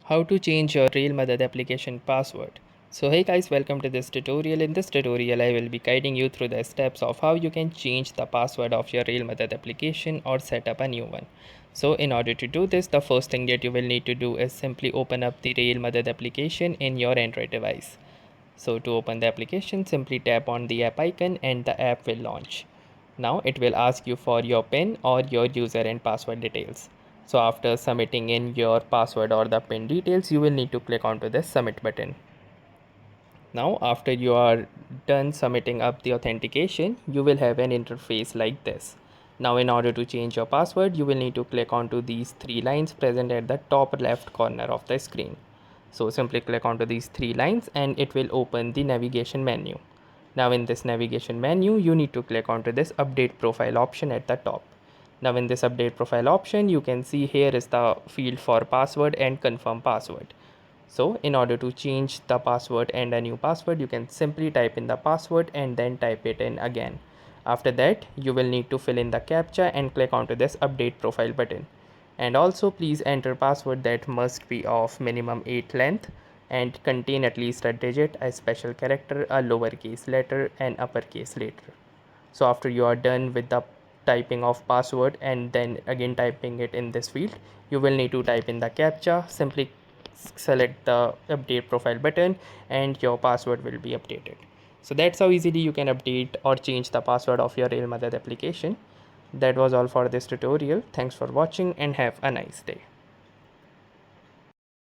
How to change your Rail Madad application password. So hey guys, welcome to this tutorial. In this tutorial I will be guiding you through the steps of how you can change the password of your Rail Madad application or set up a new one. So in order to do this, the first thing that you will need to do is simply open up the Rail Madad application in your Android device. So to open the application, simply tap on the app icon and the app will launch. Now it will ask you for your PIN or your user and password details. So after submitting in your password or the PIN details, you will need to click onto this submit button. Now after you are done submitting up the authentication, you will have an interface like this. Now in order to change your password, you will need to click onto these three lines present at the top left corner of the screen. So simply click onto these three lines and it will open the navigation menu. Now in this navigation menu, you need to click onto this update profile option at the top. Now in this update profile option, you can see here is the field for password and confirm password. So in order to change the password and a new password, you can simply type in the password and then type it in again. After that, you will need to fill in the captcha and click onto this update profile button. And also please enter password that must be of minimum 8 length and contain at least a digit, a special character, a lowercase letter and uppercase letter. So after you are done with the typing of password and then again typing it in this field, you will need to type in the captcha. Simply select the update profile button and your password will be updated. So that's how easily you can update or change the password of your Rail Madad application. That was all for this tutorial. Thanks for watching and have a nice day.